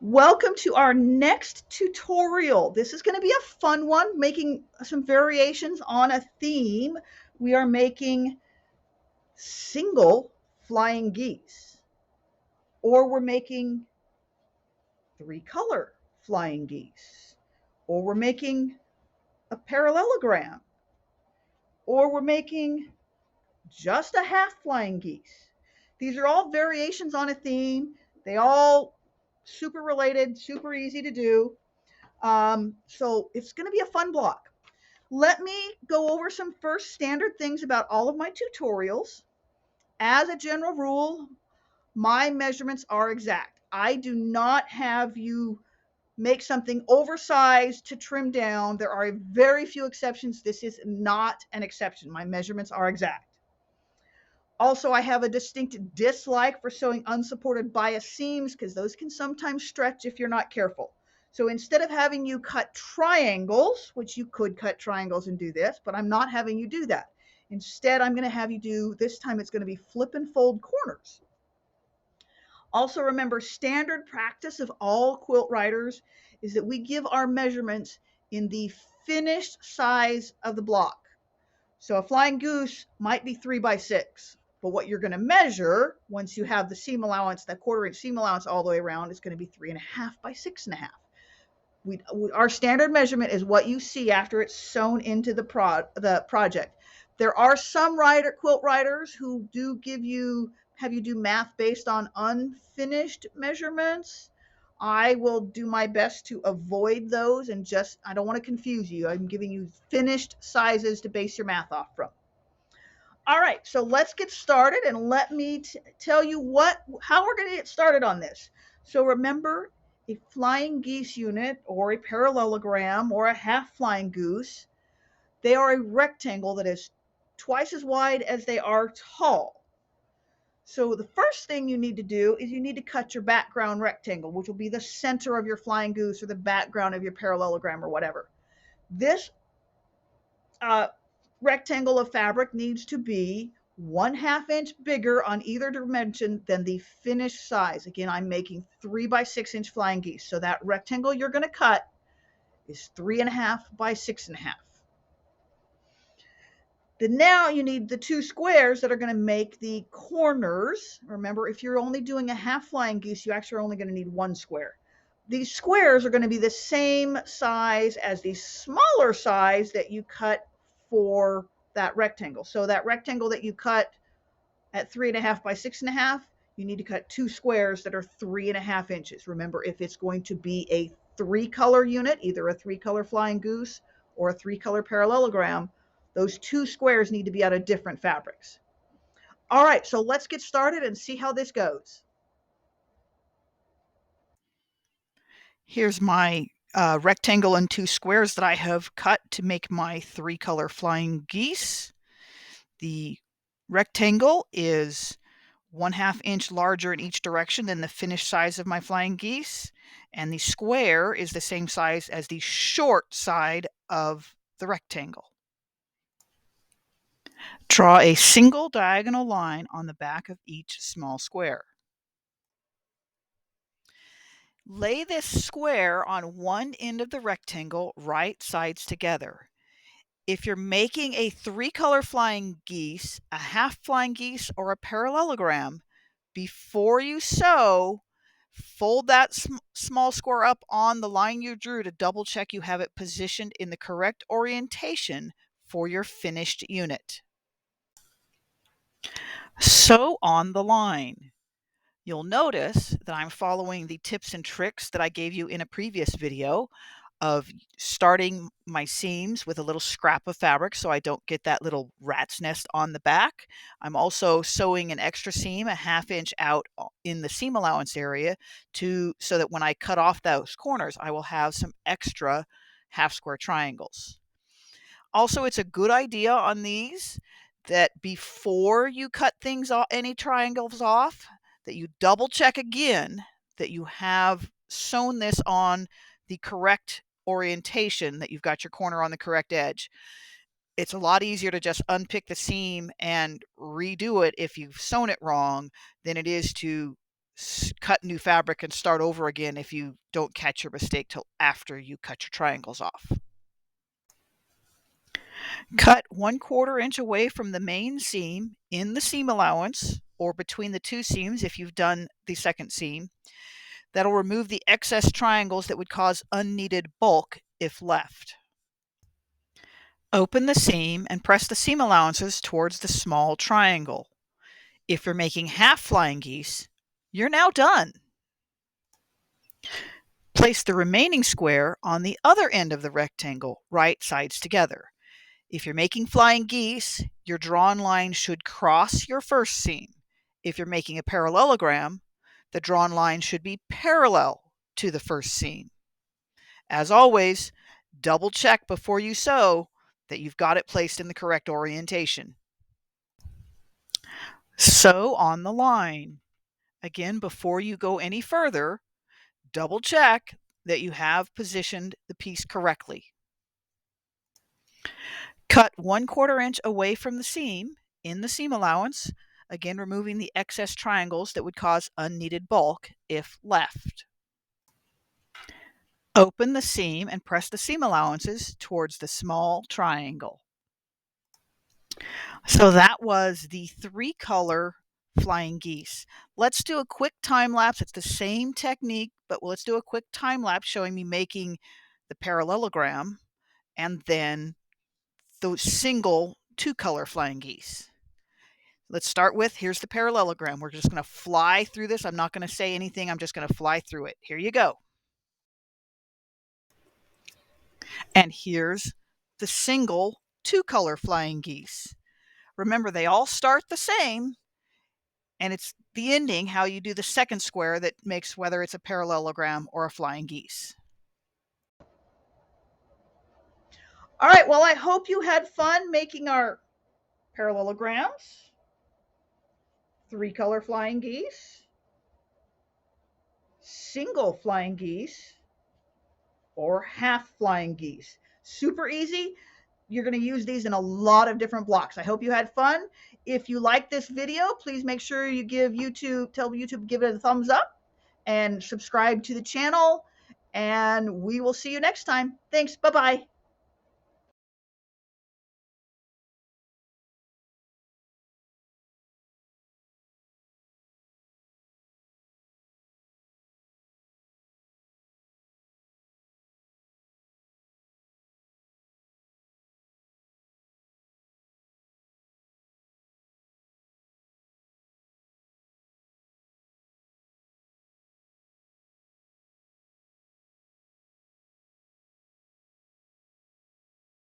Welcome to our next tutorial. This is going to be a fun one, making some variations on a theme. We are making single flying geese, or we're making three color flying geese, or we're making a parallelogram, or we're making just a half flying geese. These are all variations on a theme. They all super related, super easy to do. So it's going to be a fun block. Let me go over some first standard things about all of my tutorials. As a general rule, my measurements are exact. I do not have you make something oversized to trim down. There are very few exceptions. This is not an exception. My measurements are exact. Also, I have a distinct dislike for sewing unsupported bias seams because those can sometimes stretch if you're not careful. So instead of having you cut triangles, which you could cut triangles and do this, but I'm not having you do that. Instead, I'm going to have you do, this time it's going to be flip and fold corners. Also remember, standard practice of all quilt writers is that we give our measurements in the finished size of the block. So a flying goose might be 3x6, but what you're going to measure once you have the seam allowance, that 1/4 inch seam allowance all the way around, is going to be 3.5x6.5. Our standard measurement is what you see after it's sewn into the project. There are some quilt writers who do have you do math based on unfinished measurements. I will do my best to avoid those and I don't want to confuse you. I'm giving you finished sizes to base your math off from. All right, so let's get started and let me tell you how we're going to get started on this. So remember, a flying geese unit or a parallelogram or a half flying goose, they are a rectangle that is twice as wide as they are tall. So the first thing you need to do is you need to cut your background rectangle, which will be the center of your flying goose or the background of your parallelogram or whatever. This rectangle of fabric needs to be 1/2 inch bigger on either dimension than the finished size. Again, I'm making 3x6 flying geese. So that rectangle you're going to cut is 3.5x6.5. Then now you need the two squares that are going to make the corners. Remember, if you're only doing a half flying goose, you actually are only going to need one square. These squares are going to be the same size as the smaller size that you cut for that rectangle. So that rectangle that you cut at 3.5x6.5, you need to cut two squares that are 3.5 inches. Remember, if it's going to be a 3-color unit, either a 3-color flying goose or a 3-color parallelogram, those two squares need to be out of different fabrics. All right, so let's get started and see how this goes. Here's my rectangle and two squares that I have cut to make my 3-color flying geese. The rectangle is 1/2 inch larger in each direction than the finished size of my flying geese, and the square is the same size as the short side of the rectangle. Draw a single diagonal line on the back of each small square. Lay this square on one end of the rectangle, right sides together. If you're making a 3-color flying geese, a half flying geese, or a parallelogram, before you sew, fold that small square up on the line you drew to double check you have it positioned in the correct orientation for your finished unit. Sew on the line. You'll notice that I'm following the tips and tricks that I gave you in a previous video of starting my seams with a little scrap of fabric so I don't get that little rat's nest on the back. I'm also sewing an extra seam a 1/2 inch out in the seam allowance area so that when I cut off those corners, I will have some extra half square triangles. Also, it's a good idea on these that before you cut things off, any triangles off, that you double check again that you have sewn this on the correct orientation, that you've got your corner on the correct edge. It's a lot easier to just unpick the seam and redo it if you've sewn it wrong than it is to cut new fabric and start over again if you don't catch your mistake till after you cut your triangles off. Cut 1/4 inch away from the main seam in the seam allowance, or between the two seams if you've done the second seam. That'll remove the excess triangles that would cause unneeded bulk if left. Open the seam and press the seam allowances towards the small triangle. If you're making half flying geese, you're now done. Place the remaining square on the other end of the rectangle, right sides together. If you're making flying geese, your drawn line should cross your first seam. If you're making a parallelogram, the drawn line should be parallel to the first seam. As always, double check before you sew that you've got it placed in the correct orientation. Sew on the line. Again, before you go any further, double check that you have positioned the piece correctly. Cut 1/4 inch away from the seam in the seam allowance, again removing the excess triangles that would cause unneeded bulk if left. Open the seam and press the seam allowances towards the small triangle. So that was the 3-color flying geese. Let's do a quick time lapse. It's the same technique, but let's do a quick time lapse showing me making the parallelogram and then those single 2-color flying geese. Let's start with, here's the parallelogram. We're just going to fly through this. I'm not going to say anything. I'm just going to fly through it. Here you go. And here's the single 2-color flying geese. Remember, they all start the same, and it's the ending, how you do the second square, that makes whether it's a parallelogram or a flying geese. All right, well, I hope you had fun making our parallelograms, 3-color flying geese, single flying geese, or half flying geese. Super easy. You're going to use these in a lot of different blocks. I hope you had fun. If you like this video, please make sure you tell YouTube to give it a thumbs up and subscribe to the channel. And we will see you next time. Thanks. Bye-bye.